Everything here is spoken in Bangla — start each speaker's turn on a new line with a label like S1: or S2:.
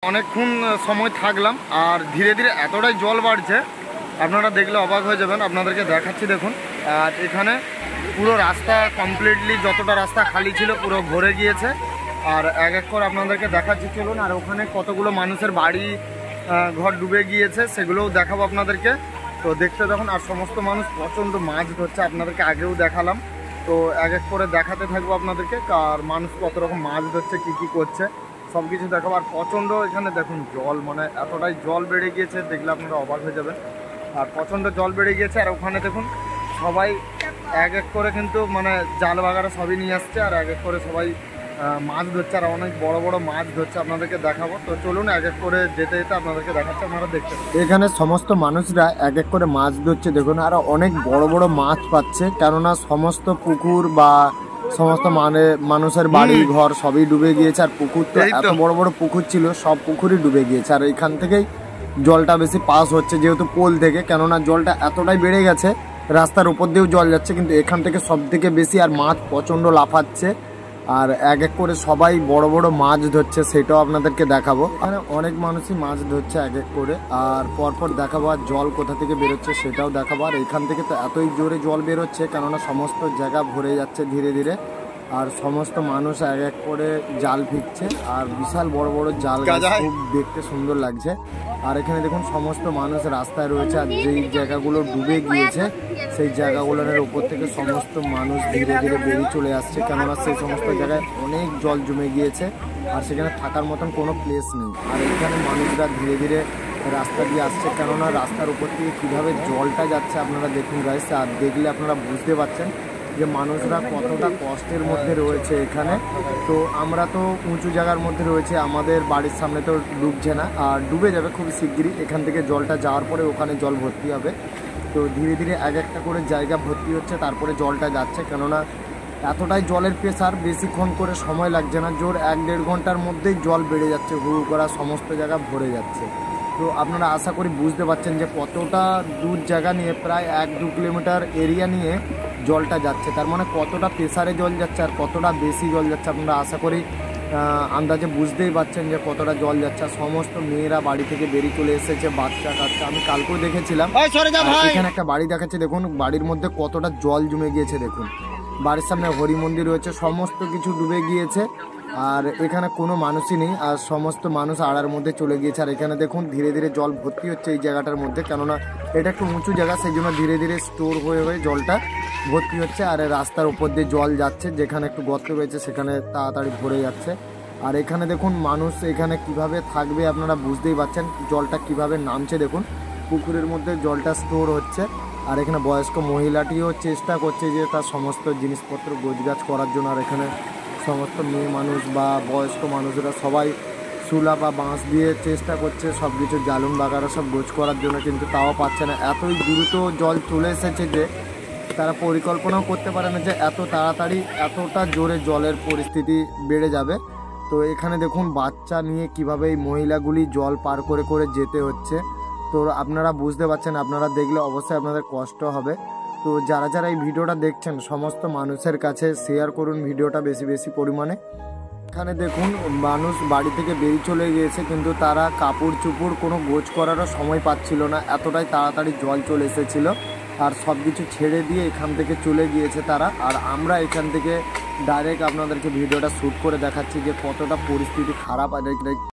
S1: অনেকক্ষণ সময় থাকলাম আর ধীরে ধীরে এতটাই জল বাড়ছে, আপনারা দেখলে অবাক হয়ে যাবেন। আপনাদেরকে দেখাচ্ছি দেখুন। আর এখানে পুরো রাস্তা কমপ্লিটলি যতটা রাস্তা খালি ছিল পুরো ভরে গিয়েছে। আর এক এক করে আপনাদেরকে দেখাচ্ছি চলুন। আর ওখানে কতগুলো মানুষের বাড়ি ঘর ডুবে গিয়েছে সেগুলোও দেখাবো আপনাদেরকে। তো দেখতে দেখুন। আর সমস্ত মানুষ প্রচণ্ড মাছ ধরছে, আপনাদেরকে আগেও দেখালাম। তো এক এক করে দেখাতে থাকবো আপনাদেরকে আর মানুষ কত রকম মাছ ধরছে, কী করছে সব কিছু দেখাবো। আর প্রচণ্ড এখানে দেখুন জল, মানে এতটাই জল বেড়ে গিয়েছে দেখলে আপনারা অবাক হয়ে যাবেন। আর প্রচণ্ড জল বেড়ে গিয়েছে। আর ওখানে দেখুন সবাই এক এক করে কিন্তু মানে জাল বাগারা সবই নিয়ে আসছে আর এক এক করে সবাই মাছ ধরছে আর অনেক বড় বড় মাছ ধরছে, আপনাদেরকে দেখাবো। তো চলুন এক এক করে যেতে যেতে আপনাদেরকে দেখাচ্ছে, আপনারা দেখতে। এখানে সমস্ত মানুষরা এক এক করে মাছ ধরছে দেখুন। আর অনেক বড় বড় মাছ পাচ্ছে, কেননা সমস্ত পুকুর বা সমস্ত মানুষের বাড়ি ঘর সবই ডুবে গিয়েছে। আর পুকুর তো এত বড় বড় পুকুর ছিল, সব পুকুরই ডুবে গিয়েছে। আর এখান থেকেই জলটা বেশি পাস হচ্ছে যেহেতু পোল থেকে, কেননা জলটা এতটাই বেড়ে গেছে রাস্তার উপর দিয়েও জল যাচ্ছে, কিন্তু এখান থেকে সব থেকে বেশি। আর মাছ প্রচণ্ড লাফাচ্ছে আর এক এক করে সবাই বড় বড় মাছ ধরছে, সেটাও আপনাদেরকে দেখাবো। মানে অনেক মানুষই মাছ ধরছে এক এক করে, আর পরপর দেখাবো। আর জল কোথা থেকে বেরোচ্ছে সেটাও দেখাবো। আর এখান থেকে তো এতই জোরে জল বেরোচ্ছে, কেননা সমস্ত জায়গা ভরে যাচ্ছে ধীরে ধীরে। আর সমস্ত মানুষ এক এক করে জাল ফিরছে আর বিশাল বড় বড় জাল, খুব দেখতে সুন্দর লাগছে। আর এখানে দেখুন সমস্ত মানুষ রাস্তায় রয়েছে। আর যেই জায়গাগুলো ডুবে গিয়েছে সেই জায়গাগুলোর উপর থেকে সমস্ত মানুষ ধীরে ধীরে বেরিয়ে চলে আসছে, কেননা সেই সমস্ত জায়গায় অনেক জল জমে গিয়েছে আর সেখানে থাকার মতন কোনো প্লেস নেই। আর এখানে মানুষরা ধীরে ধীরে রাস্তা দিয়ে আসছে, কেননা রাস্তার উপর থেকে কীভাবে জলটা যাচ্ছে আপনারা দেখুন গাইস। আর দেখলে আপনারা বুঝতে পারছেন যে মানুষরা কতটা কষ্টের মধ্যে রয়েছে এখানে। তো আমরা তো উঁচু জায়গার মধ্যে রয়েছে, আমাদের বাড়ির সামনে তো ডুবছে না, আর ডুবে যাবে খুব শিগগিরই। এখান থেকে জলটা যাওয়ার পরে ওখানে জল ভর্তি হবে। তো ধীরে ধীরে এক একটা করে জায়গা ভর্তি হচ্ছে, তারপরে জলটা যাচ্ছে, কেননা এতটাই জলের প্রেসার, বেশিক্ষণ করে সময় লাগছে না, জোর 1-1.5 ঘন্টার মধ্যেই জল বেড়ে যাচ্ছে, হু করা সমস্ত জায়গা ভরে যাচ্ছে। তো আপনারা আশা করি বুঝতে পারছেন যে কতটা দূর জায়গা নিয়ে, প্রায় 1-2 কিলোমিটার এরিয়া নিয়ে জলটা যাচ্ছে, তার মানে কতটা প্রেসারে জল যাচ্ছে আর কতটা বেশি জল যাচ্ছে আপনারা আশা করি আন্দাজে বুঝতেই পারছেন যে কতটা জল যাচ্ছে। সমস্ত মেয়েরা বাড়ি থেকে বেরিয়ে চলে এসেছে, বাচ্চা কাচ্চা। আমি কালকেও দেখেছিলাম এখানে একটা বাড়ি দেখাচ্ছে, দেখুন বাড়ির মধ্যে কতটা জল জমে গিয়েছে দেখুন। বাড়ির সামনে হরি মন্দির রয়েছে, সমস্ত কিছু ডুবে গিয়েছে আর এখানে কোনো মানুষই নেই। আর সমস্ত মানুষ আড়ার মধ্যে চলে গিয়েছে। আর এখানে দেখুন ধীরে ধীরে জল ভর্তি হচ্ছে এই জায়গাটার মধ্যে, কেননা এটা একটু উঁচু জায়গা, সেই জন্য ধীরে ধীরে স্টোর হয়ে হয়ে জলটা ভর্তি হচ্ছে। আর রাস্তার উপর দিয়ে জল যাচ্ছে, যেখানে একটু গর্ত রয়েছে সেখানে তাড়াতাড়ি ভরে যাচ্ছে। আর এখানে দেখুন মানুষ এখানে কিভাবে থাকবে আপনারা বুঝতেই পারছেন, জলটা কিভাবে নামছে দেখুন। পুকুরের মধ্যে জলটা স্টোর হচ্ছে আর এখানে বয়স্ক মহিলাটিও চেষ্টা করছে যে তার সমস্ত জিনিসপত্র গোছগাছ করার জন্য। আর এখানে সমস্ত মেয়ে মানুষ বা বয়স্ক মানুষরা সবাই চুলা বা বাঁশ দিয়ে চেষ্টা করছে সব কিছু জ্বালন বাগারা সব গোছ করার জন্য, কিন্তু তাও পাচ্ছে না। এতই দ্রুত জল চলে এসেছে যে তারা পরিকল্পনাও করতে পারে না যে এত তাড়াতাড়ি এতটা জোরে জলের পরিস্থিতি বেড়ে যাবে। তো এখানে দেখুন বাচ্চা নিয়ে কিভাবে এই মহিলাগুলি জল পার করে করে যেতে হচ্ছে। তো আপনারা বুঝতে পারছেন, আপনারা দেখলে অবশ্যই আপনাদের কষ্ট হবে। তো যারা যারা এই ভিডিওটা দেখছেন সমস্ত মানুষের কাছে শেয়ার করুন ভিডিওটা বেশি বেশি পরিমাণে। এখানে দেখুন মানুষ বাড়ি থেকে বেরিয়ে চলে গিয়েছে, কিন্তু তারা কাপড় চুপড় কোনো গোছ করারও সময় পাচ্ছিল না, এতটাই তাড়াতাড়ি জল চলে এসেছিল। আর সব কিছু ছেড়ে দিয়ে এখান থেকে চলে গিয়েছে তারা। আর আমরা এখান থেকে ডাইরেক্ট আপনাদেরকে ভিডিওটা শ্যুট করে দেখাচ্ছি যে কতটা পরিস্থিতি খারাপ। আর